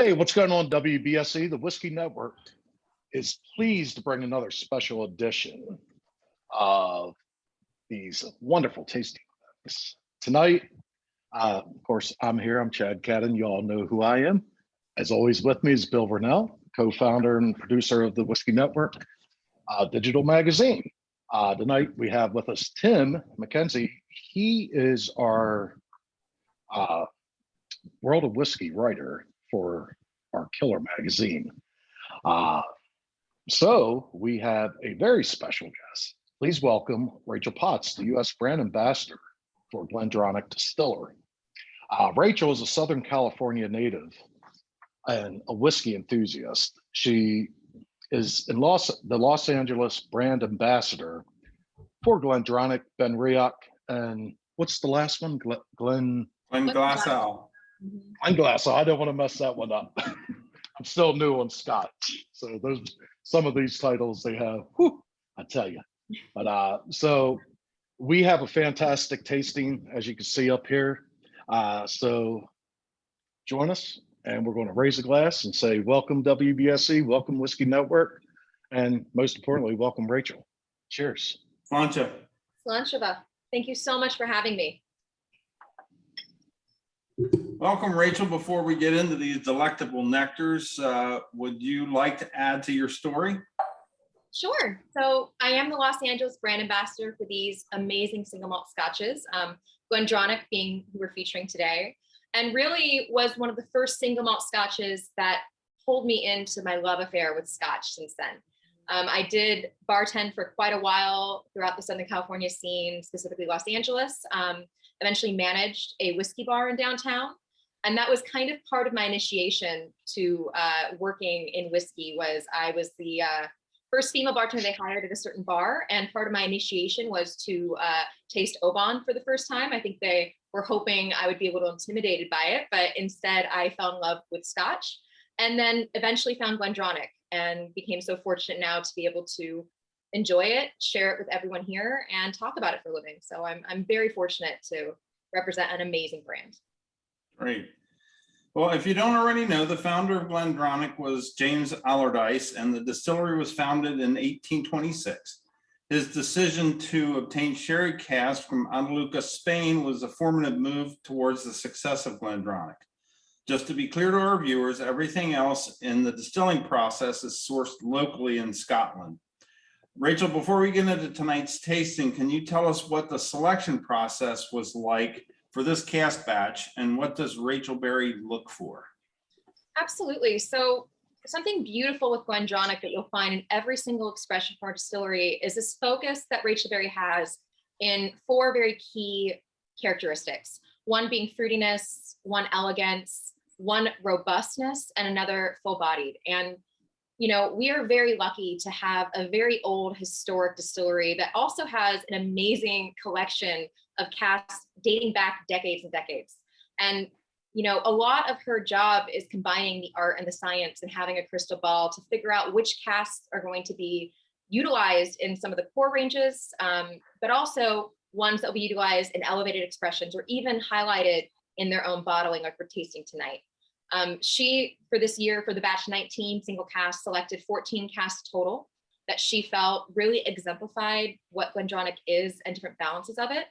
Hey, what's going on, WBSE? The Whiskey Network is pleased to bring another special edition of these wonderful tasting events. Tonight, of course, I'm here. I'm Chad Cadden. You all know who I am. As always, with me is Bill Vernell, co-founder and producer of the Whiskey Network digital magazine. Tonight, we have with us Tim McKenzie. He is our World of Whiskey writer for our killer magazine. So we have a very special guest. Please welcome Rachel Potts, the U.S. brand ambassador for GlenDronach Distillery. Rachel is a Southern California native and a whiskey enthusiast. She is in the Los Angeles brand ambassador for GlenDronach, Benriach, and what's the last one? Glenglassaugh. Glenglassaugh. I don't want to mess that one up. I'm still new on Scotch, so some of these titles they have. Whew, I tell you. But so we have a fantastic tasting, as you can see up here. So join us, and we're going to raise a glass and say, "Welcome WBSE, welcome Whiskey Network, and most importantly, welcome Rachel." Cheers. Sláinte. Sláinte. Thank you so much for having me. Welcome, Rachel. Before we get into these delectable nectars, would you like to add to your story? Sure. So I am the Los Angeles brand ambassador for these amazing single malt scotches, GlenDronach being who we're featuring today, and really was one of the first single malt scotches that pulled me into my love affair with scotch since then. I did bartend for quite a while throughout the Southern California scene, specifically Los Angeles. Eventually managed a whiskey bar in downtown. And that was kind of part of my initiation to working in whiskey. I was the first female bartender they hired at a certain bar. And part of my initiation was to taste Oban for the first time. I think they were hoping I would be a little intimidated by it, but instead I fell in love with scotch and then eventually found GlenDronach and became so fortunate now to be able to enjoy it, share it with everyone here, and talk about it for a living. So I'm very fortunate to represent an amazing brand. Great. Well, if you don't already know, the founder of GlenDronach was James Allardyce, and the distillery was founded in 1826. His decision to obtain sherry casks from Andalucía, Spain was a formative move towards the success of GlenDronach. Just to be clear to our viewers, everything else in the distilling process is sourced locally in Scotland. Rachel, before we get into tonight's tasting, can you tell us what the selection process was like for this cask batch, and what does Rachel Berry look for? Absolutely. So something beautiful with GlenDronach that you'll find in every single expression from our distillery is this focus that Rachel Berry has in 4 very key characteristics. One being fruitiness, one elegance, one robustness, and another full-bodied. And you know, we are very lucky to have a very old historic distillery that also has an amazing collection of casks dating back decades and decades. And, you know, a lot of her job is combining the art and the science and having a crystal ball to figure out which casks are going to be utilized in some of the core ranges, but also ones that will be utilized in elevated expressions or even highlighted in their own bottling like we're tasting tonight. She, for this year, for the batch 19 single cask, selected 14 casks total that she felt really exemplified what GlenDronach is and different balances of it.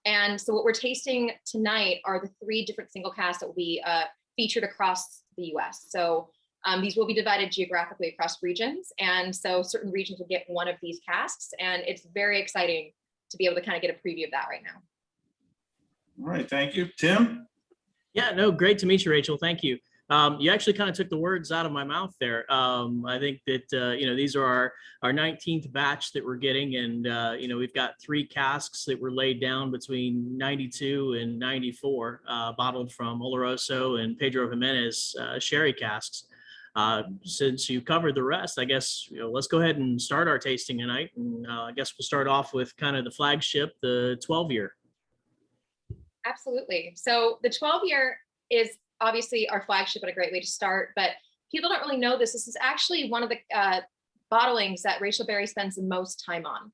And so what we're tasting tonight are the 3 different single casks that will be featured across the US. So these will be divided geographically across regions. And so certain regions will get one of these casks. And it's very exciting to be able to kind of get a preview of that right now. All right, thank you. Tim? Yeah, no, great to meet you, Rachel. Thank you. You actually kind of took the words out of my mouth there. I think that, you know, these are our 19th batch that we're getting. And, you know, we've got 3 casks that were laid down between 92 and 94, bottled from Oloroso and Pedro Jimenez sherry casks. Since you covered the rest, I guess, you know, let's go ahead and start our tasting tonight. And I guess we'll start off with kind of the flagship, the 12-year. Absolutely. So the 12-year is obviously our flagship and a great way to start, but people don't really know this. This is actually one of the bottlings that Rachel Berry spends the most time on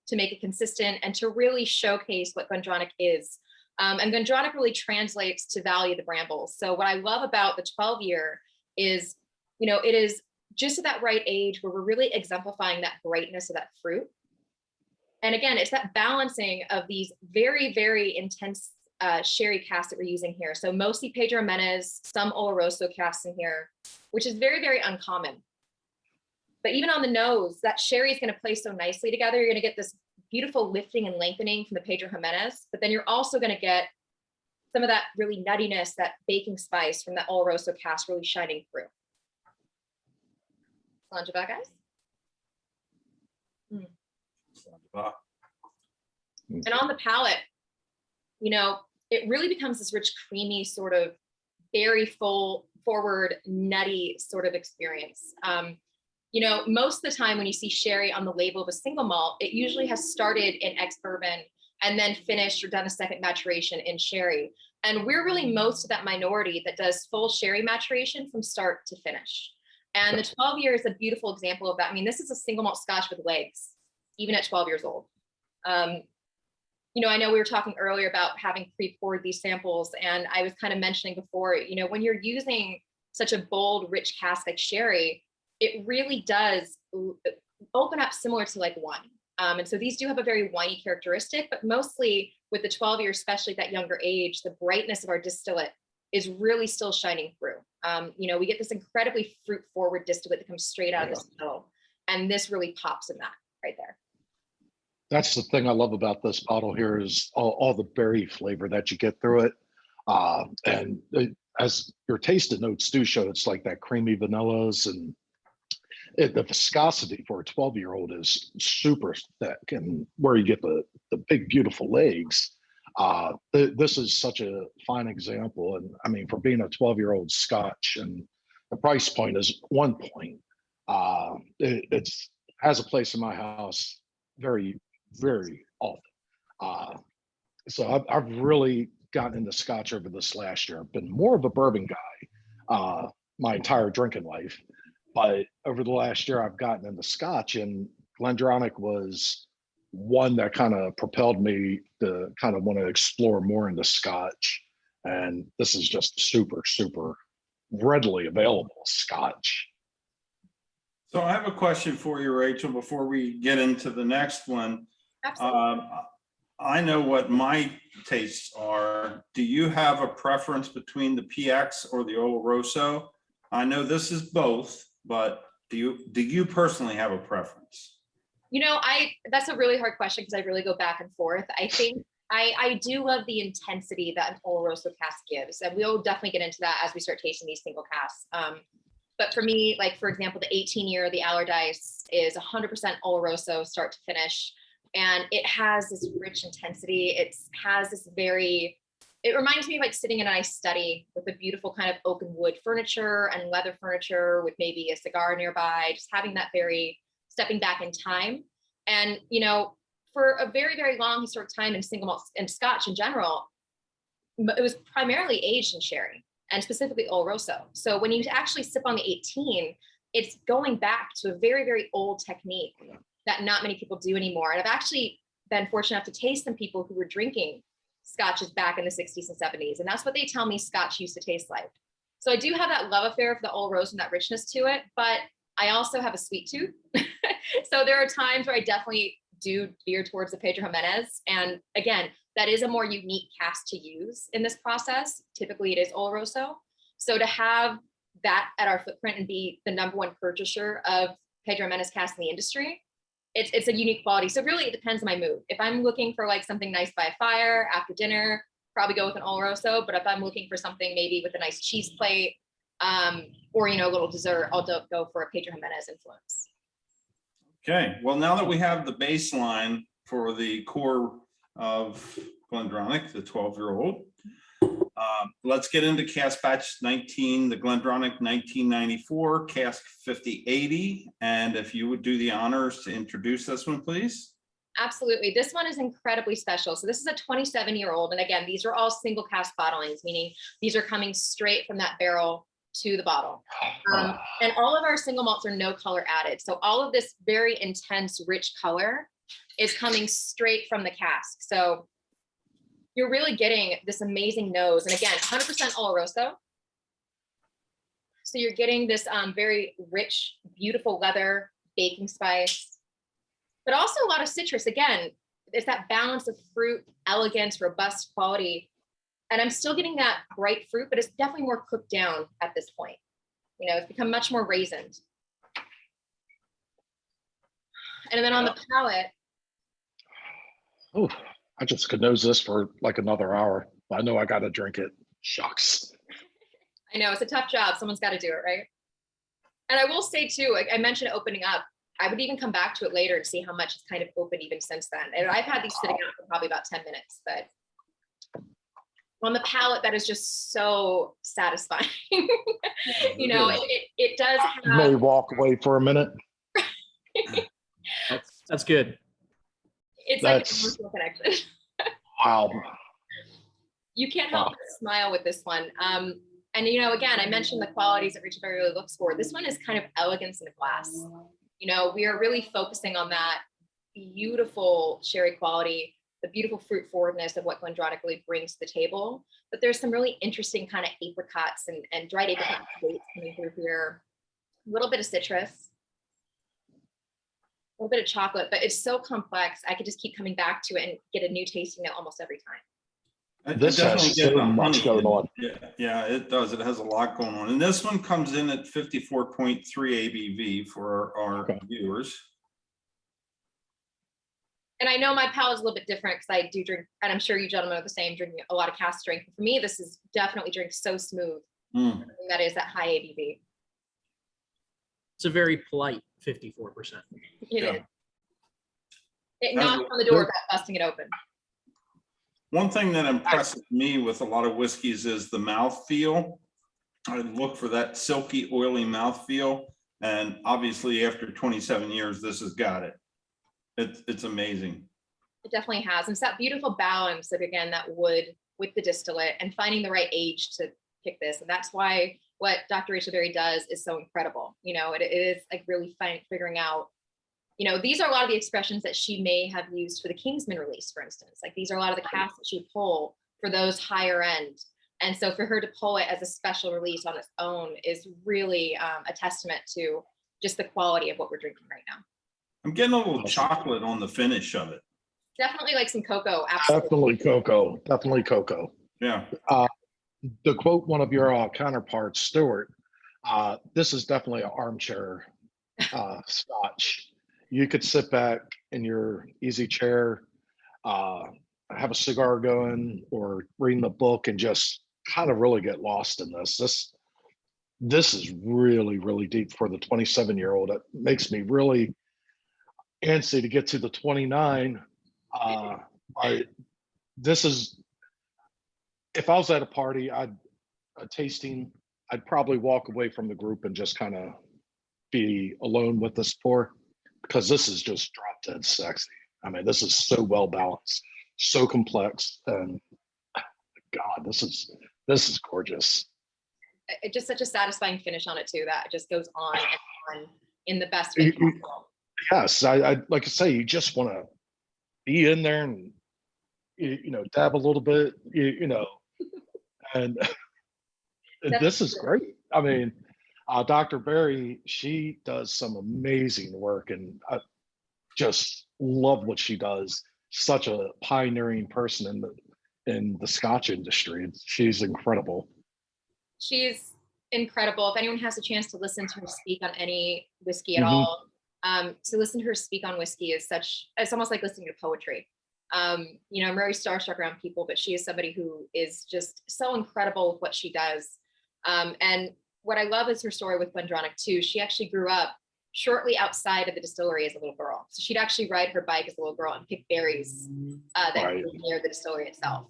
to make it consistent and to really showcase what GlenDronach is. And GlenDronach really translates to Valley of the Brambles. So what I love about the 12-year is, it is just at that right age where we're really exemplifying that brightness of that fruit. And again, it's that balancing of these very, very intense sherry casks that we're using here. So mostly Pedro Jimenez, some Oloroso casks in here, which is very, very uncommon. But even on the nose, that sherry is going to play so nicely together. You're going to get this beautiful lifting and lengthening from the Pedro Jimenez, but then you're also going to get some of that really nuttiness, that baking spice from that Oloroso cask really shining through. Slanjava, guys. And on the palate, it really becomes this rich, creamy, sort of very full, forward, nutty sort of experience. Most of the time when you see sherry on the label of a single malt, it usually has started in ex-bourbon and then finished or done a second maturation in sherry. And we're really most of that minority that does full sherry maturation from start to finish. And the 12 year is a beautiful example of that. I mean, this is a single malt Scotch with legs, even at 12 years old. I know we were talking earlier about having pre-poured these samples, and I was kind of mentioning before, when you're using such a bold, rich cask like sherry, it really does open up similar to like wine. And so these do have a very winey characteristic, but mostly with the 12 year, especially at that younger age, the brightness of our distillate is really still shining through. We get this incredibly fruit forward distillate that comes straight out of the still. And this really pops in that right there. That's the thing I love about this bottle here is all the berry flavor that you get through it. As your tasted notes do show, it's like that creamy vanillas, and the viscosity for a 12-year-old is super thick, and where you get the big, beautiful legs. This is such a fine example. And I mean, for being a 12-year-old Scotch, and the price point is 1 point, it has a place in my house very, very often. So I've really gotten into Scotch over this last year. I've been more of a bourbon guy my entire drinking life. But over the last year, I've gotten into Scotch, and GlenDronach was one that kind of propelled me to kind of want to explore more into Scotch. And this is just super, super readily available Scotch. So I have a question for you, Rachel, before we get into the next one. Absolutely. I know what my tastes are. Do you have a preference between the PX or the Oloroso? I know this is both, but do you personally have a preference? That's a really hard question because I really go back and forth. I think I do love the intensity that an Oloroso cask gives, and we'll definitely get into that as we start tasting these single casks. But for me, like for example, the 18-year, the Allardyce is 100% Oloroso start to finish, and it has this rich intensity. It has this it reminds me of like sitting in a nice study with a beautiful kind of oak and wood furniture and leather furniture with maybe a cigar nearby, just having that very stepping back in time. And, for a very, very long historic time in single malt and Scotch in general, it was primarily aged in sherry and specifically Oloroso. So when you actually sip on the 18, it's going back to a very, very old technique that not many people do anymore. And I've actually been fortunate enough to taste some people who were drinking Scotches back in the 60s and 70s. And that's what they tell me Scotch used to taste like. So I do have that love affair for the Oloroso and that richness to it, but I also have a sweet tooth. So there are times where I definitely do veer towards the Pedro Jimenez. And again, that is a more unique cask to use in this process. Typically it is Oloroso. So to have that at our footprint and be the #1 purchaser of Pedro Jimenez cask in the industry, it's a unique quality. So really it depends on my mood. If I'm looking for like something nice by a fire after dinner, probably go with an Oloroso. But if I'm looking for something maybe with a nice cheese plate or, a little dessert, I'll go for a Pedro Jimenez influence. Okay, well, now that we have the baseline for the core of GlenDronach, the 12-year-old, let's get into cask batch 19, the GlenDronach 1994, cask 5080. And if you would do the honors to introduce this one, please. Absolutely. This one is incredibly special. So this is a 27-year-old. And again, these are all single cask bottlings, meaning these are coming straight from that barrel to the bottle. And all of our single malts are no color added. So all of this very intense, rich color is coming straight from the cask. So you're really getting this amazing nose. And again, 100% Oloroso. So you're getting this very rich, beautiful leather, baking spice, but also a lot of citrus. Again, it's that balance of fruit, elegance, robust quality. And I'm still getting that bright fruit, but it's definitely more cooked down at this point. You know, it's become much more raisined. And then on the palate. Oh, I just could nose this for like another hour. I know I got to drink it. Shucks. I know it's a tough job. Someone's got to do it, right? And I will say too, like I mentioned opening up, I would even come back to it later and see how much it's kind of open even since then. And I've had these sitting out for probably about 10 minutes, but on the palate, that is just so satisfying. You know, it does have. You may walk away for a minute. That's good. It's like an emotional connection. Wow. You can't help but smile with this one. And you know, again, I mentioned the qualities that Rachel Berry really looks for. This one is kind of elegance in a glass. You know, we are really focusing on that beautiful sherry quality, the beautiful fruit forwardness of what GlenDronach really brings to the table. But there's some really interesting kind of apricots and dried apricot dates coming through here. A little bit of citrus, a little bit of chocolate, but it's so complex. I could just keep coming back to it and get a new tasting note almost every time. This has so much going on. Yeah, it does. It has a lot going on. And this one comes in at 54.3 ABV for our viewers. And I know my palate is a little bit different because I do drink, and I'm sure you gentlemen are the same, drinking a lot of cask strength. For me, this is definitely drink so smooth. That is that high ABV. It's a very polite 54%. It is. It knocks on the door without busting it open. One thing that impresses me with a lot of whiskeys is the mouthfeel. I look for that silky, oily mouthfeel. And obviously after 27 years, this has got it. It's amazing. It definitely has. And it's that beautiful balance of, again, that wood with the distillate and finding the right age to pick this. And that's why what Dr. Rachel Berry does is so incredible. You know, it is like really figuring out, you know, these are a lot of the expressions that she may have used for the Kingsman release, for instance. Like these are a lot of the casks that she would pull for those higher end. And so for her to pull it as a special release on its own is really a testament to just the quality of what we're drinking right now. I'm getting a little chocolate on the finish of it. Definitely like some cocoa. Absolutely. Definitely cocoa. Definitely cocoa. Yeah. To quote one of your counterparts, Stuart, this is definitely an armchair scotch. You could sit back in your easy chair, have a cigar going or reading a book and just kind of really get lost in this. This is really, really deep for the 27-year-old. It makes me really antsy to get to the 29. This is, if I was at a party, a tasting, I'd probably walk away from the group and just kind of be alone with this pour, because this is just drop dead sexy. I mean, this is so well balanced, so complex, and God, this is gorgeous. It's just such a satisfying finish on it too, that it just goes on and on in the best way possible. Yes, I like I say, you just want to be in there and you know, dab a little bit, you know, and this is great. I mean, Dr. Berry, she does some amazing work, and I just love what she does. Such a pioneering person in the Scotch industry. She's incredible. She's incredible. If anyone has a chance to listen to her speak on any whiskey at all, to listen to her speak on whiskey is it's almost like listening to poetry. You know, I'm very starstruck around people, but she is somebody who is just so incredible with what she does. And what I love is her story with GlenDronach too. She actually grew up shortly outside of the distillery as a little girl. So she'd actually ride her bike as a little girl and pick berries that grew near the distillery itself.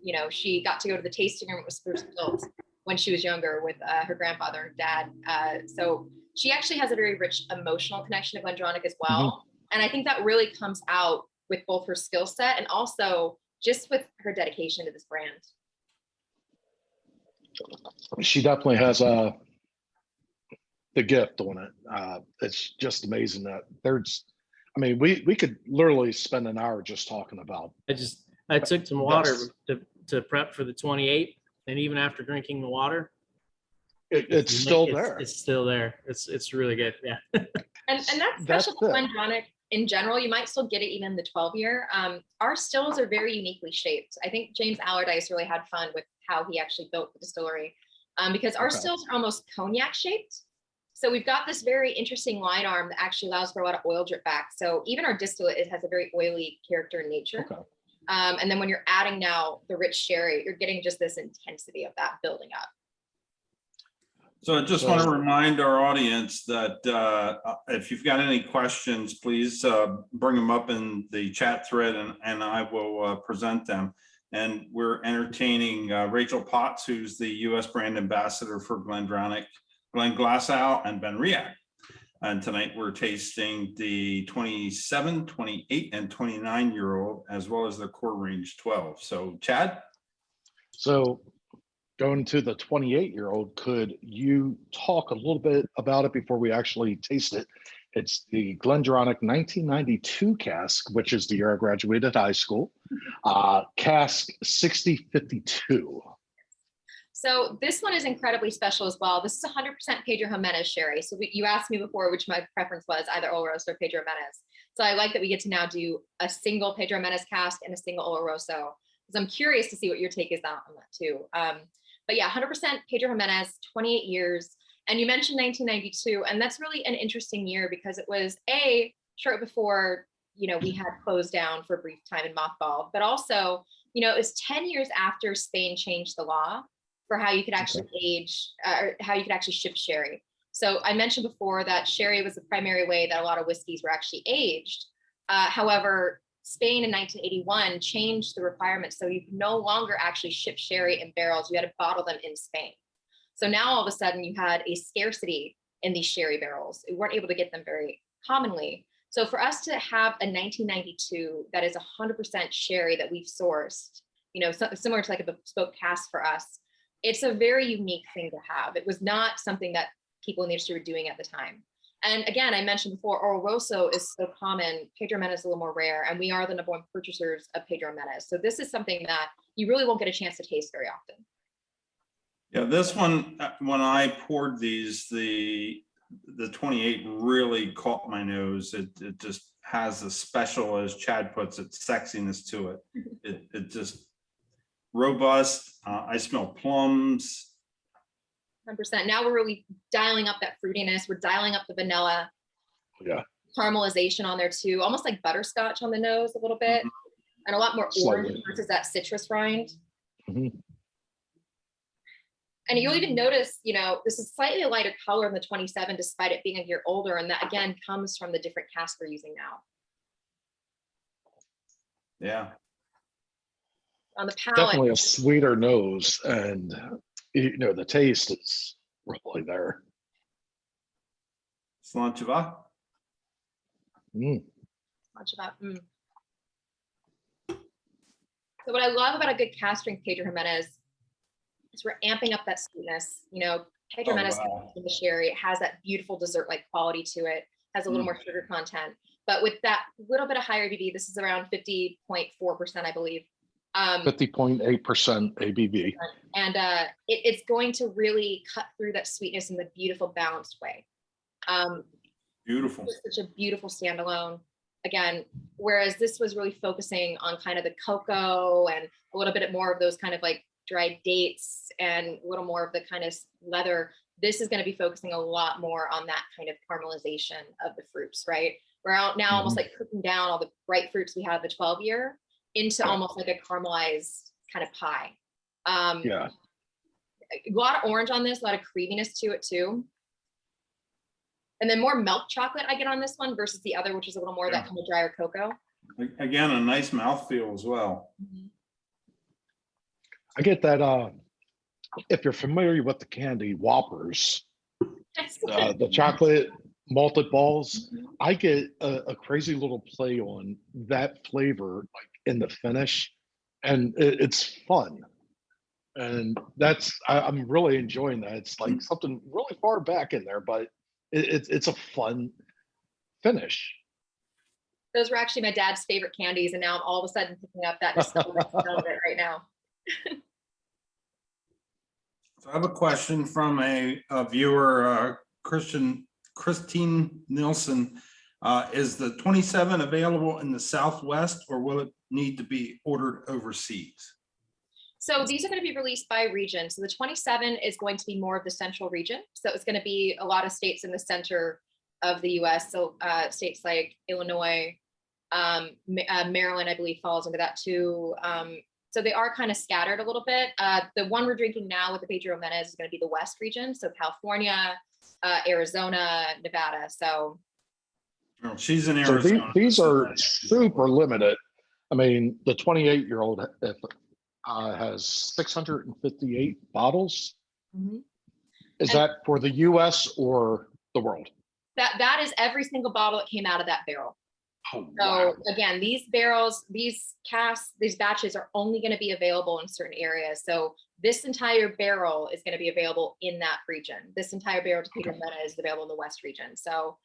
You know, she got to go to the tasting room with Spruce Fields when she was younger with her grandfather and dad. So she actually has a very rich emotional connection to GlenDronach as well. And I think that really comes out with both her skill set and also just with her dedication to this brand. She definitely has the gift on it. It's just amazing that I mean, we could literally spend an hour just talking about. I took some water to prep for the 28th, and even after drinking the water, It's still there. It's still there. It's really good. Yeah. And that's That's special to it. GlenDronach in general. You might still get it even in the 12-year. Our stills are very uniquely shaped. I think James Allardyce really had fun with how he actually built the distillery, because our Okay. stills are almost cognac shaped. So we've got this very interesting line arm that actually allows for a lot of oil drip back. So even our distillate, it has a very oily character and nature. Okay. And then when you're adding now the rich sherry, you're getting just this intensity of that building up. So I just want to remind our audience that if you've got any questions, please bring them up in the chat thread, and I will present them. And we're entertaining Rachel Potts, who's the U.S. brand ambassador for GlenDronach, Glenn Glassow, and Ben Riak. And tonight we're tasting the 27, 28, and 29-year-old, as well as the core range 12. So Chad? So going to the 28-year-old, could you talk a little bit about it before we actually taste it? It's the GlenDronach 1992 cask, which is the year I graduated high school. Cask 6052. So this one is incredibly special as well. This is 100% Pedro Jimenez sherry. So you asked me before which my preference was, either Oloroso or Pedro Jimenez. So I like that we get to now do a single Pedro Jimenez cask and a single Oloroso, because I'm curious to see what your take is on that too. But yeah, 100% Pedro Jimenez, 28 years. And you mentioned 1992, and that's really an interesting year because it was short before, we had closed down for a brief time in mothball, but also, it was 10 years after Spain changed the law for how you could actually age, or how you could actually ship sherry. So I mentioned before that sherry was the primary way that a lot of whiskeys were actually aged. However, Spain in 1981 changed the requirements, so you could no longer actually ship sherry in barrels. You had to bottle them in Spain. So now all of a sudden you had a scarcity in these sherry barrels. We weren't able to get them very commonly. So for us to have a 1992 that is 100% sherry that we've sourced, similar to like a bespoke cask for us, it's a very unique thing to have. It was not something that people in the industry were doing at the time. And again, I mentioned before, Oloroso is so common. Pedro Jimenez is a little more rare, and we are the #1 purchasers of Pedro Jimenez. So this is something that you really won't get a chance to taste very often. Yeah, this one, when I poured these, the 28 really caught my nose. It just has a special, as Chad puts it, sexiness to it. It just robust. I smell plums. 100%. Now we're really dialing up that fruitiness. We're dialing up the vanilla. Yeah. Caramelization on there too, almost like butterscotch on the nose a little bit, and a lot more orange Slightly. versus that citrus rind. Mhm. And you'll even notice, this is slightly a lighter color in the 27, despite it being a year older. And that again comes from the different casks we're using now. Yeah. On the palate, Definitely a sweeter nose, and the taste is really there. Slancheva. much about. So what I love about a good cask strength Pedro Jimenez is we're amping up that sweetness. Pedro Jimenez in the sherry, it has that beautiful dessert-like quality to it, has a little more sugar content. But with that little bit of higher ABV, this is around 50.4%, I believe. 50.8% ABV. And it's going to really cut through that sweetness in the beautiful, balanced way. Beautiful. It's such a beautiful standalone. Again, whereas this was really focusing on kind of the cocoa and a little bit more of those kind of like dried dates and a little more of the kind of leather. This is going to be focusing a lot more on that kind of caramelization of the fruits, right? We're out now almost like cooking down all the bright fruits we had the 12-year into almost like a caramelized kind of pie. Yeah. A lot of orange on this, a lot of creaminess to it too. And then more milk chocolate I get on this one versus the other, which is a little more that kind of drier cocoa. Again, a nice mouthfeel as well. I get that. If you're familiar with the candy Whoppers, the chocolate malted balls, I get a crazy little play on that flavor, like in the finish, and it's fun. And I'm really enjoying that. It's like something really far back in there, but it's a fun finish. Those were actually my dad's favorite candies, and now I'm all of a sudden picking up that nostalgic right now. I have a question from a viewer, Christine Nielsen. Is the 27 available in the Southwest, or will it need to be ordered overseas? So these are going to be released by region. So the 27 is going to be more of the central region. So it's going to be a lot of states in the center of the US. So states like Illinois, Maryland, I believe falls into that too. So they are kind of scattered a little bit. The one we're drinking now with the Pedro Menez is going to be the West region. So California, Arizona, Nevada. So She's in So Arizona. these are super limited. I mean, the 28-year-old has 658 bottles. Is that for the US or the world? that is every single bottle that came out of that barrel. Oh, So wow. again, these barrels, these casks, these batches are only going to be available in certain areas. So this entire barrel is going to be available in that region. This entire barrel to Pedro Meta is available in the West region. So,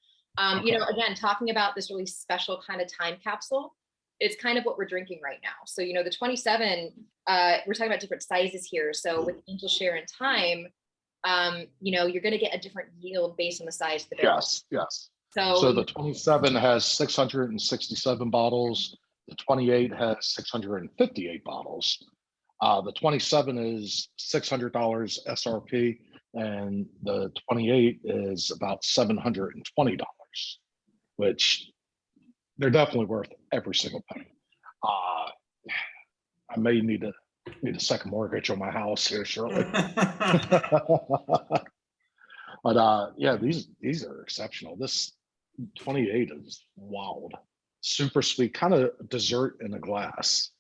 you know, again, talking about this really special kind of time capsule, it's kind of what we're drinking right now. So, you know, the 27, we're talking about different sizes here. So with Angel Share and Time, you know, you're going to get a different yield based on the size of the barrel. Yes, yes. So, So the 27 has 667 bottles. The 28 has 658 bottles. The 27 is $600 SRP, and the 28 is about $720, which they're definitely worth every single penny. I may need a second mortgage on my house here shortly. But yeah, these are exceptional. This 28 is wild, super sweet, kind of dessert in a glass.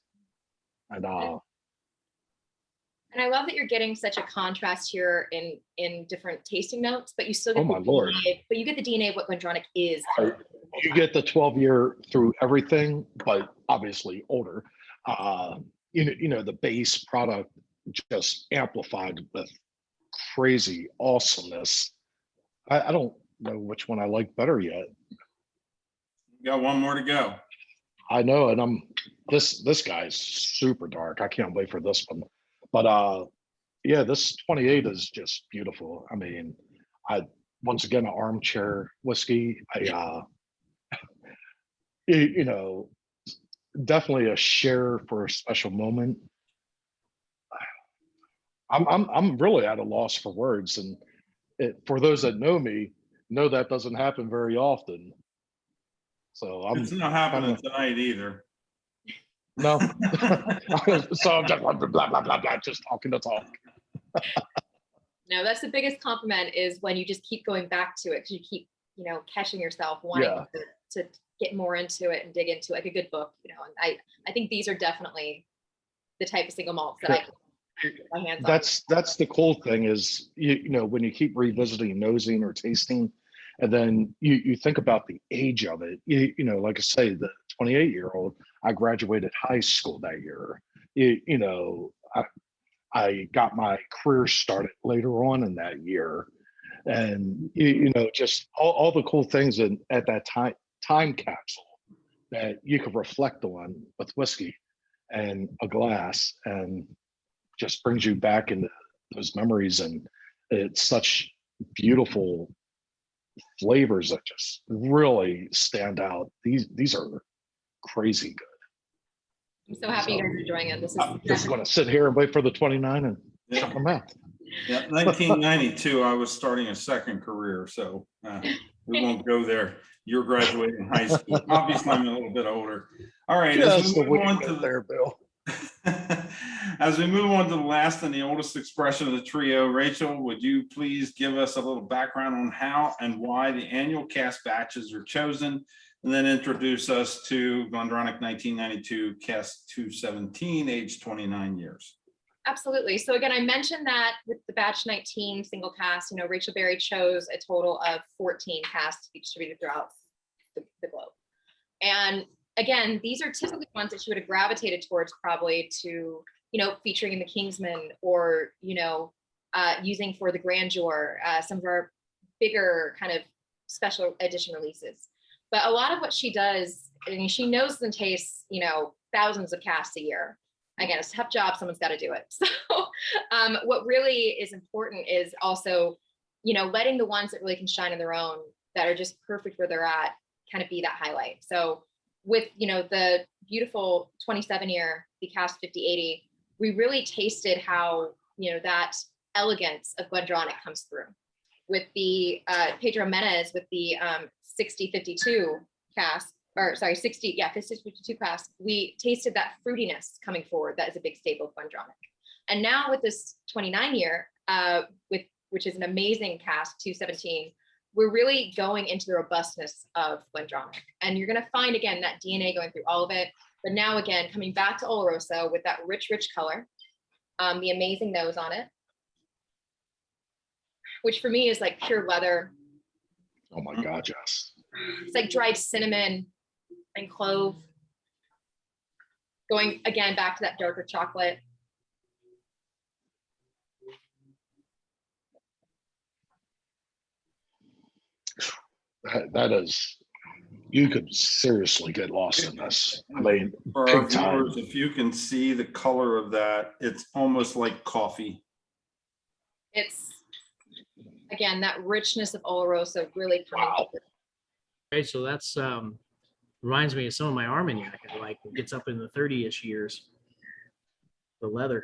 And and I love that you're getting such a contrast here in different tasting notes, but you still get Oh, my Lord. but you get the DNA of what GlenDronach is. you get the 12-year through everything, but obviously older. You know, the base product just amplified with crazy awesomeness. I don't know which one I like better yet. Got one more to go. I know, and this guy's super dark. I can't wait for this one. But yeah, this 28 is just beautiful. I mean, once again, an armchair whiskey. You know, definitely a share for a special moment. I'm really at a loss for words, and for those that know me, know that doesn't happen very often. So It's not happening tonight either. No. So I'm just blah, blah, blah, blah, just talking to talk. No, that's the biggest compliment is when you just keep going back to it because you keep, you know, catching yourself wanting to get more into it and dig into it, like a good book, you know. And I think these are definitely the type of single malts that I can get my hands on. That's the cool thing is you know, when you keep revisiting, nosing or tasting, and then you think about the age of it. You know, like I say, the 28-year-old, I graduated high school that year. You know, I got my career started later on in that year, and you know, just all the cool things at that time capsule that you could reflect on with whiskey and a glass, and just brings you back into those memories. And it's such beautiful flavors that just really stand out. These are crazy good. I'm so happy you guys are enjoying it. This is I'm just going to sit here and wait for the 29 and shut my mouth. Yeah, 1992, I was starting a second career, so we won't go there. You're graduating high school. Obviously, I'm a little bit older. All right, As we move on to there, Bill. As we move on to the last and the oldest expression of the trio, Rachel, would you please give us a little background on how and why the annual cask batches are chosen, and then introduce us to GlenDronach 1992 Cask 217, age 29 years. Absolutely. So again, I mentioned that with the batch 19 single cask, you know, Rachel Berry chose a total of 14 casks to be distributed throughout the globe. And again, these are typically ones that she would have gravitated towards probably to, you know, featuring in the Kingsman or, you know, using for the grandeur, some of our bigger kind of special edition releases. But a lot of what she does, I mean, she knows and tastes, you know, thousands of casks a year. again, it's a tough job. Someone's got to do it. So what really is important is also, letting the ones that really can shine on their own, that are just perfect where they're at, kind of be that highlight. So with, the beautiful 27-year, the Cask 5080, we really tasted how, that elegance of GlenDronach comes through. With the Pedro Menez, with the 6052 cask, or sorry, 6052 cask, we tasted that fruitiness coming forward. That is a big staple of GlenDronach. And now with this 29-year, which is an amazing cask, 217, we're really going into the robustness of GlenDronach. And you're going to find, again, that DNA going through all of it. But now, again, coming back to Oloroso with that rich, rich color, the amazing nose on it, which for me is like pure leather. Oh my God, yes. It's like dried cinnamon and clove. Going, again, back to that darker chocolate. That is, you could seriously get lost in this. I mean, For our big time. viewers, if you can see the color of that, it's almost like coffee. It's, again, that richness of Oloroso really coming Wow. through. Rachel, that's reminds me of some of my Armagnac. Like it gets up in the 30-ish years. The leather.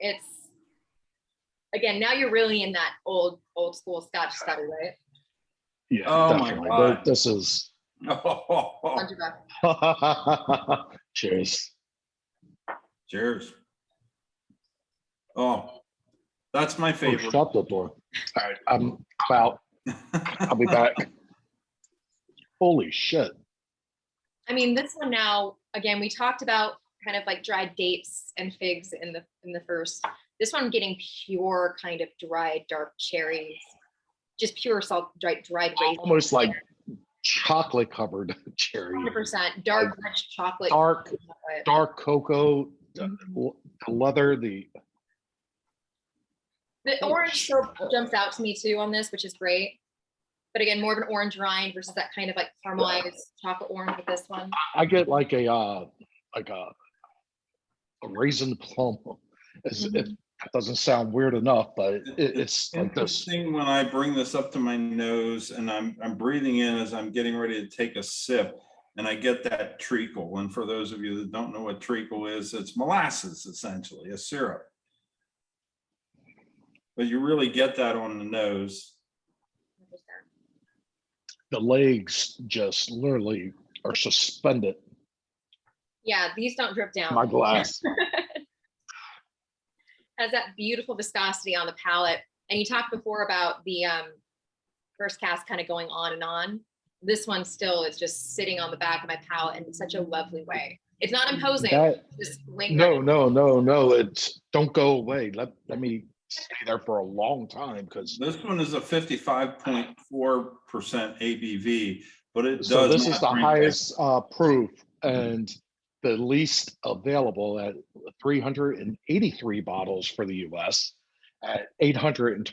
It's, again, now you're really in that old school Scotch study, right? Yeah, Oh my definitely. God. This is. Oh, Cheers. cheers. Oh, that's my Oh, favorite. shut the door. All right, I'm out. I'll be back. Holy shit. I mean, this one now, again, we talked about kind of like dried dates and figs in the first. This one getting pure kind of dried dark cherries, just pure salt, dried raisins. Almost like chocolate covered cherry. 100% dark rich chocolate. Dark cocoa, the leather, The orange still jumps out to me too on this, which is great. But again, more of an orange rind versus that kind of like caramelized chocolate orange with this one. I get like a raisin plum. It doesn't sound weird enough, but it's like this. Interesting when I bring this up to my nose and I'm breathing in as I'm getting ready to take a sip, and I get that treacle. And for those of you that don't know what treacle is, it's molasses, essentially, a syrup. But you really get that on the nose. 100%. The legs just literally are suspended Yeah, these don't drip down. in my glass. Has that beautiful viscosity on the palate. And you talked before about the first cask kind of going on and on. This one still is just sitting on the back of my palate in such a lovely way. It's not imposing. Just lingering. No. It's don't go away. Let me stay there for a long time because This one is a 55.4% ABV, but it does. so this is not the drink highest proof and the least available at 383 bottles for the US at $820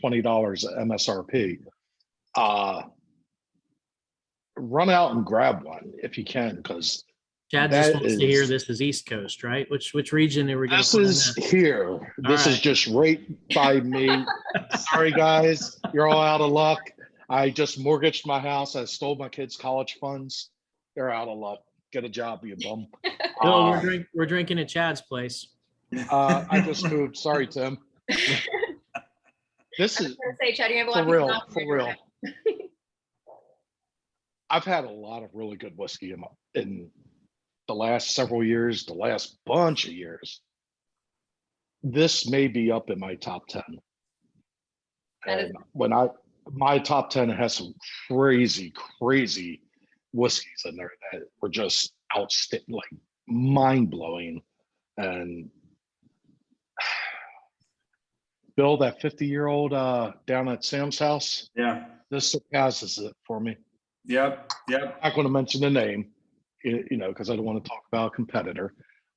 MSRP. Run out and grab one if you can, because Chad that just wants to hear is- this is East Coast, right? Which region are we going this to is here. This is right. just right by me. Sorry, guys, you're all out of luck. I just mortgaged my house. I stole my kids' college funds. They're out of luck. Get a job, you bum. Bill, we're drinking at Chad's place. I just moved. Sorry, Tim. This I was is gonna say, Chad, you have a lot for of people real. out For there. real. I've had a lot of really good whiskey in the last several years, the last bunch of years. This may be up in my top 10. That is- And when my top 10 has some crazy whiskeys in there that were just outstanding, like mind blowing. And Bill, that 50-year-old down at Sam's house, Yeah. this surpasses it for me. Yep. I'm not going to mention the name, because I don't want to talk about a competitor,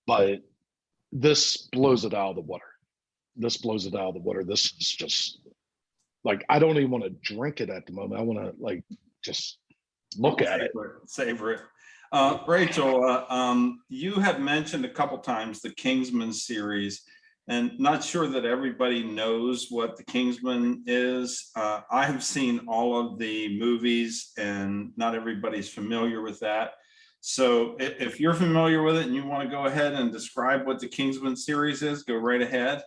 but this blows it out of the water. This is just like, I don't even want to drink it at the moment. I want to just look at it. Savor it. Rachel, you have mentioned a couple times the Kingsman series, and not sure that everybody knows what the Kingsman is. I have seen all of the movies, and not everybody's familiar with that. So if you're familiar with it and you want to go ahead and describe what the Kingsman series is, go right ahead.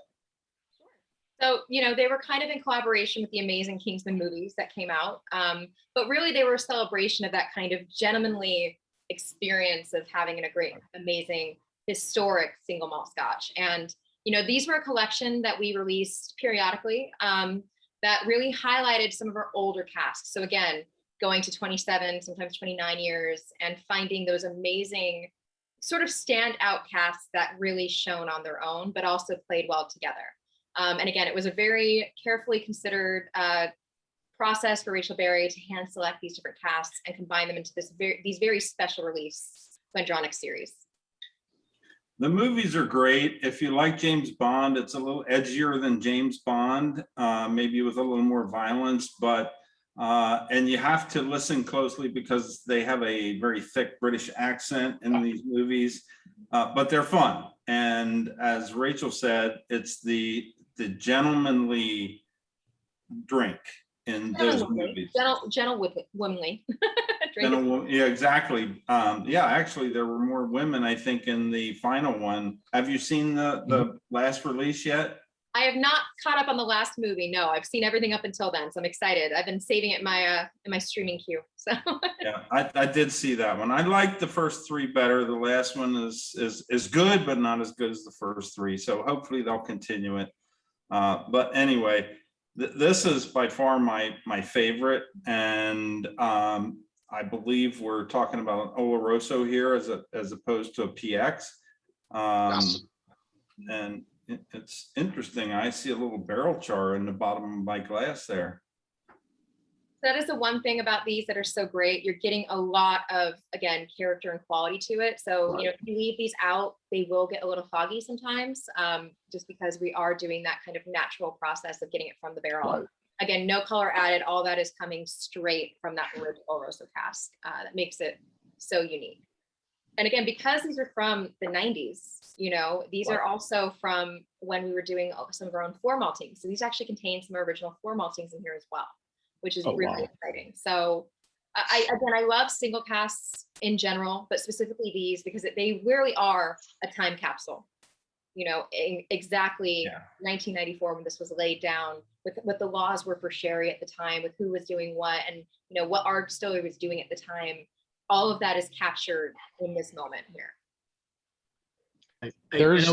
So, they were kind of in collaboration with the amazing Kingsman movies that came out. But really they were a celebration of that kind of gentlemanly experience of having a great, amazing, historic single malt scotch. And, these were a collection that we released periodically that really highlighted some of our older casks. So again, going to 27, sometimes 29 years and finding those amazing sort of standout casks that really shone on their own, but also played well together. And again, it was a very carefully considered process for Rachel Berry to hand select these different casks and combine them into these very special release GlenDronach series. The movies are great. If you like James Bond, it's a little edgier than James Bond, maybe with a little more violence, but and you have to listen closely because they have a very thick British accent in these movies, but they're fun. And as Rachel said, it's the gentlemanly drink in those movies. Womanly. Yeah, exactly. Yeah, actually, there were more women, I think, in the final one. Have you seen the last release yet? I have not caught up on the last movie. No, I've seen everything up until then, so I'm excited. I've been saving it in my streaming queue. So yeah, I did see that one. I liked the first three better. The last one is good, but not as good as the first three. So hopefully they'll continue it. But anyway, this is by far my favorite, and I believe we're talking about an Oloroso here as opposed to a PX. Yes. And it's interesting. I see a little barrel char in the bottom of my glass there. that is the one thing about these that are so great. You're getting a lot of, again, character and quality to it. So, if you leave these out, they will get a little foggy sometimes, just because we are doing that kind of natural process of getting it from the barrel. Right. Again, no color added. All that is coming straight from that original Rosso cask. That makes it so unique. And again, because these are from the 90s, these are also from when we were doing some of our own floor maltings. So these actually contain some original floor maltings in here as well, which is really exciting. So I love single casks in general, but specifically these because they really are a time capsule. Exactly 1994 when this was laid down, with what the laws were for sherry at the time, with who was doing what, and what our distillery was doing at the time. All of that is captured in this moment here. There's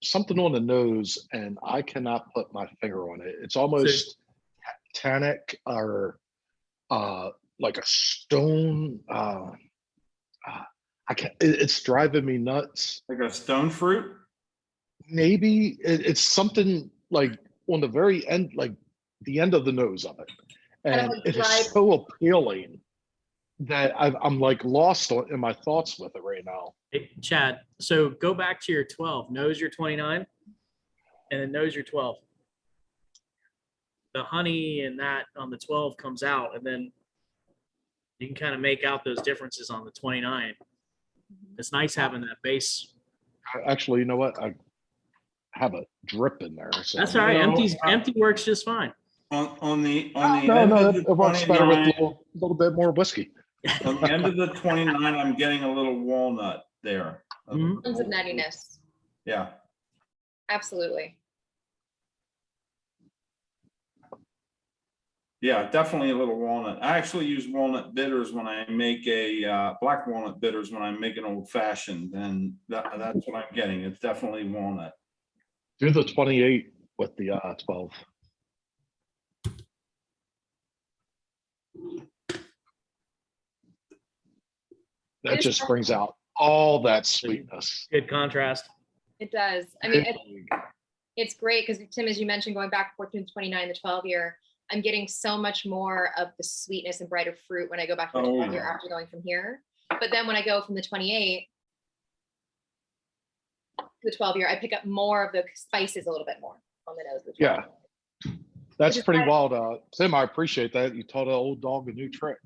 something on the nose, and I cannot put my finger on it. It's almost tannic or like a stone. I can't. It's driving me nuts. Like a stone fruit? Maybe it's something like on the very end, like the end of the nose of it, and it is so appealing that I'm like lost in my thoughts with it right now. Hey, Chad, so go back to your 12, nose your 29, and then nose your 12. The honey and that on the 12 comes out, and then you can kind of make out those differences on the 29. It's nice having that base. Actually, you know what? I have a drip in there. So. That's all right. Empty works just fine. On the no, it works better with a little bit more whiskey. On the end of the 29, I'm getting a little walnut there. Tons of nuttiness. Yeah. Absolutely. Yeah, definitely a little walnut. I actually use walnut bitters when I make a black walnut bitters when I make an old fashioned, and that's what I'm getting. It's definitely walnut. Do the 28 with the 12. That just brings out all that sweetness. Good contrast. It does. I mean, it's great because Tim, as you mentioned, going back and forth between the 29 and the 12 year, I'm getting so much more of the sweetness and brighter fruit when I go back to the 12 year after going from here. But then when I go from the 28 to the 12 year, I pick up more of the spices a little bit more on the nose. Yeah. That's Which is pretty why- wild. Tim, I appreciate that. You taught an old dog a new trick.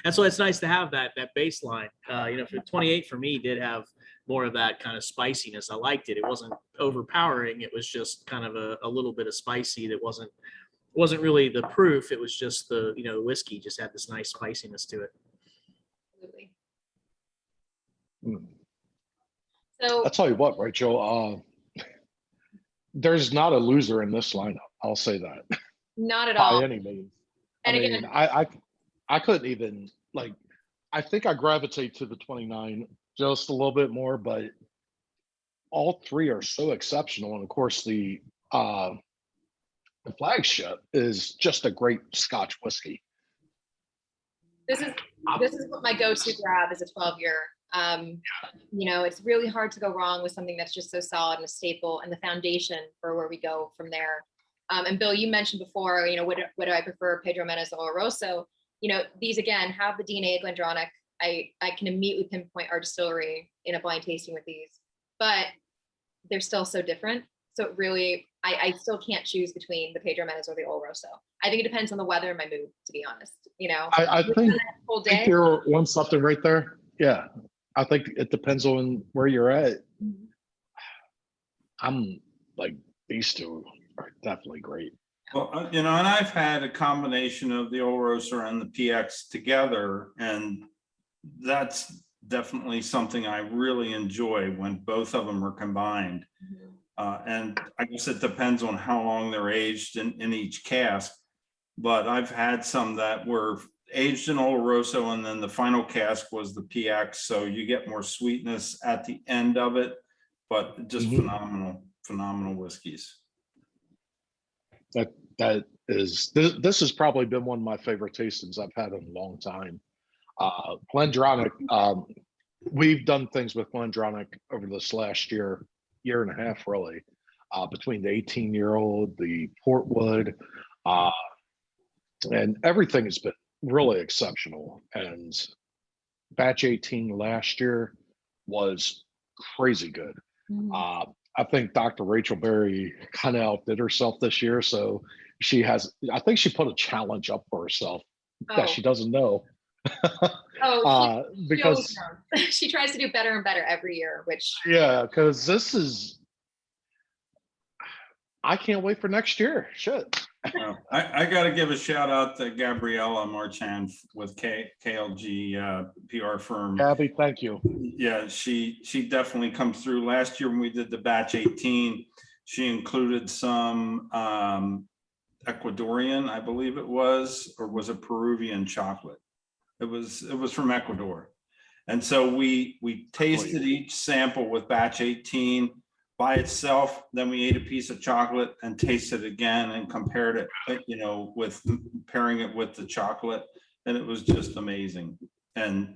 And so it's nice to have that baseline. For 28 for me did have more of that kind of spiciness. I liked it. It wasn't overpowering. It was just kind of a little bit of spicy that wasn't really the proof. It was just the whiskey just had this nice spiciness to it. Absolutely. Mm. So I'll tell you what, Rachel, there's not a loser in this lineup. I'll say that not at by all. any means. And I again, mean, I couldn't even I think I gravitate to the 29 just a little bit more, but all three are so exceptional. And of course, the flagship is just a great Scotch whiskey. this is what my go-to grab is a 12-year. It's really hard to go wrong with something that's just so solid and a staple and the foundation for where we go from there. And Bill, you mentioned before, what do I prefer, Pedro Menes or Oloroso? These again have the DNA of GlenDronach. I can immediately pinpoint our distillery in a blind tasting with these, but they're still so different. So really, I still can't choose between the Pedro Menes or the Oloroso. I think it depends on the weather and my mood, to be honest. I think Whole I think day. you're on something right there. Yeah. I think it depends on where you're at. I'm these two are definitely great. Well, and I've had a combination of the Oloroso and the PX together, and that's definitely something I really enjoy when both of them are combined. And I guess it depends on how long they're aged in each cask. But I've had some that were aged in Oloroso, and then the final cask was the PX, so you get more sweetness at the end of it. But just phenomenal whiskeys. This has probably been one of my favorite tastings I've had in a long time. GlenDronach, we've done things with GlenDronach over this last year and a half, really, between the 18-year-old, the Portwood, and everything has been really exceptional. And batch 18 last year was crazy good. I think Dr. Rachel Berry kind of outdid herself this year. So I think she put a challenge up for herself that she doesn't know. Because she tries to do better and better every year, because I can't wait for next year. Shit. I got to give a shout out to Gabriella Marchand with KLG PR firm. Gabby, thank you. Yeah, she definitely comes through. Last year when we did the batch 18, she included some Ecuadorian, I believe it was, or was it Peruvian chocolate? It was from Ecuador. And so we tasted each sample with batch 18 by itself, then we ate a piece of chocolate and tasted it again and compared it, with pairing it with the chocolate, and it was just amazing. And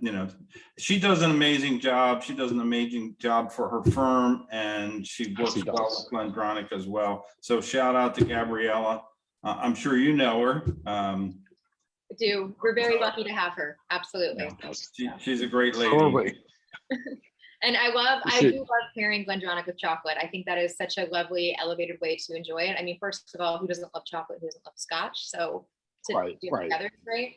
she does an amazing job. She does an amazing job for her firm, and she works well with GlenDronach as well. So shout out to Gabriella. I'm sure you know her. I do. We're very lucky to have her. Absolutely. She's a great lady. And I do love pairing GlenDronach with chocolate. I think that is such a lovely, elevated way to enjoy it. I mean, first of all, who doesn't love chocolate? Who doesn't love Scotch? So to do it together is great.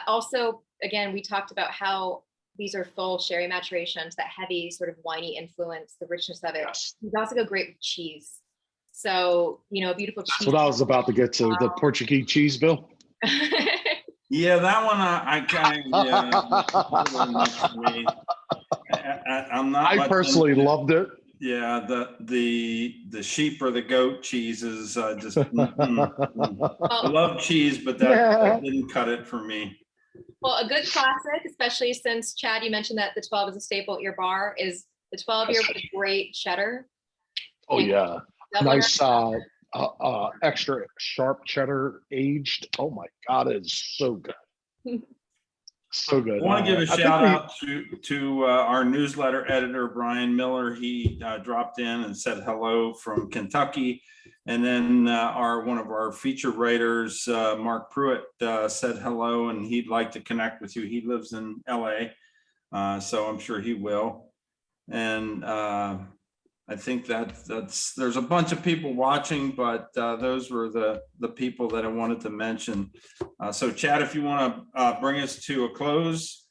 Also, again, we talked about how these are full sherry maturations, that heavy sort of winey influence, the richness of it. These also go great with cheese. So, a beautiful cheese. That's what I was about to get to, the Portuguese cheese, Bill. Yeah, that one I kind of, I'm not. I personally loved it. Yeah, the sheep or the goat cheese is just. I love cheese, but that didn't cut it for me. Well, a good classic, especially since Chad, you mentioned that the 12 is a staple at your bar, is the 12-year with a great cheddar. Oh yeah, nice extra sharp cheddar aged. Oh my God, it is so good. So good. I want to give a shout out to our newsletter editor, Brian Miller. He dropped in and said hello from Kentucky. And then one of our feature writers, Mark Pruitt, said hello, and he'd like to connect with you. He lives in LA, so I'm sure he will. And I think there's a bunch of people watching, but those were the people that I wanted to mention. So Chad, if you want to bring us to a close.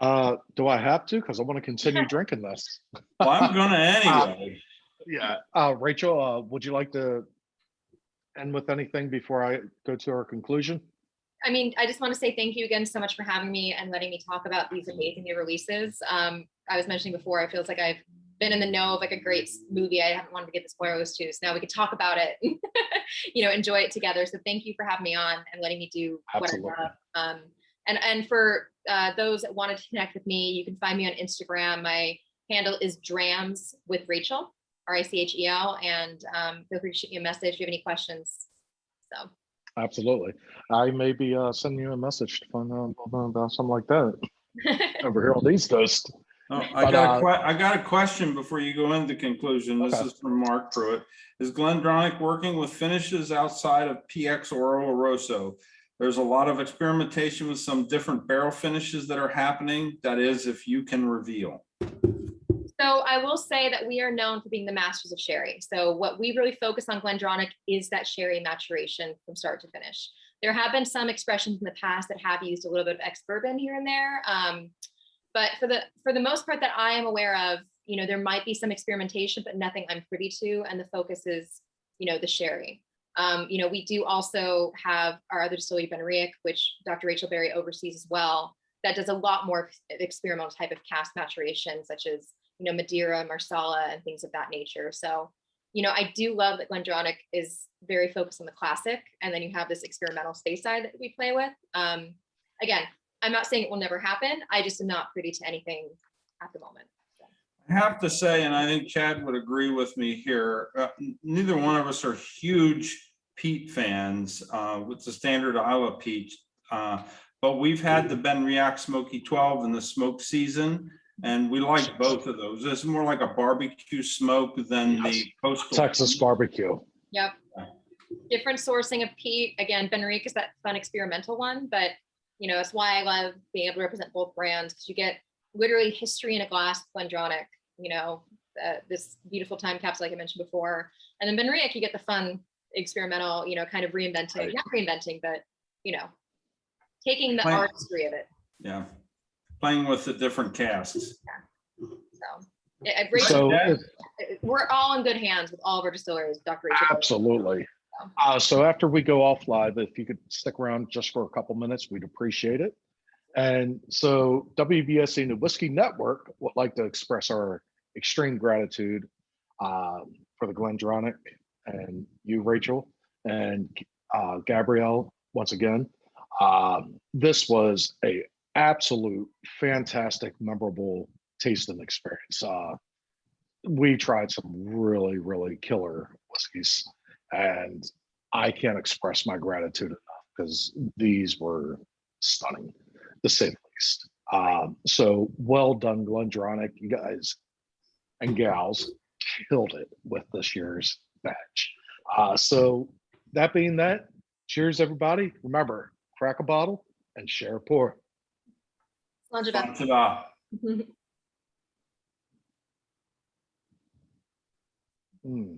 Do I have to? Because I want to continue drinking this. Well, I'm gonna anyway. Yeah. Rachel, would you like to end with anything before I go to our conclusion? I mean, I just want to say thank you again so much for having me and letting me talk about these amazing new releases. I was mentioning before, it feels like I've been in the know of like a great movie. I haven't wanted to get the spoilers to, so now we can talk about it, enjoy it together. So thank you for having me on and letting me do Absolutely. what I love. And for those that wanted to connect with me, you can find me on Instagram. My handle is drams with Rachel, Rachel, and feel free to shoot me a message if you have any questions. So. Absolutely. I may be sending you a message to find out about something like that over here on the East Coast. Oh, I got a question before you go into conclusion. This is from Mark Pruitt. Is GlenDronach working with finishes outside of PX or Oloroso? There's a lot of experimentation with some different barrel finishes that are happening. That is, if you can reveal. So I will say that we are known for being the masters of sherry. So what we really focus on GlenDronach is that sherry maturation from start to finish. There have been some expressions in the past that have used a little bit of ex-bourbon here and there. But for the most part that I am aware of, there might be some experimentation, but nothing I'm privy to. And the focus is, the sherry. We do also have our other distillery, BenRiach, which Dr. Rachel Berry oversees as well. That does a lot more experimental type of cask maturation, such as Madeira, Marsala, and things of that nature. So, I do love that GlenDronach is very focused on the classic, and then you have this experimental space side that we play with. Again, I'm not saying it will never happen. I just am not privy to anything at the moment. So. I have to say, and I think Chad would agree with me here, neither one of us are huge peat fans with the standard Iowa peat, but we've had the BenRiach Smoky 12 in the smoke season. And we like both of those. It's more like a barbecue smoke than the coastal Texas barbecue. Yep. Different sourcing of peat. Again, BenRiach is that fun experimental one, but it's why I love being able to represent both brands, because you get literally history in a glass with GlenDronach, this beautiful time capsule like I mentioned before. And then BenRiach, you get the fun experimental, kind of reinventing, right. Not reinventing, but taking the artistry of it. Yeah. Playing with the different casks. Yeah. So We're all in good hands with all of our distilleries, Dr. Rachel. Absolutely. So after we go off live, if you could stick around just for a couple minutes, we'd appreciate it. And so WBSE and the Whiskey Network would like to express our extreme gratitude for the GlenDronach and you, Rachel, and Gabrielle, once again. This was a absolute fantastic, memorable tasting experience. We tried some really, really killer whiskeys, and I can't express my gratitude enough because these were stunning, to say the least. So well done, GlenDronach. You guys and gals killed it with this year's batch. So that being that, cheers, everybody. Remember, crack a bottle and share a pour. Slanjava. Mm.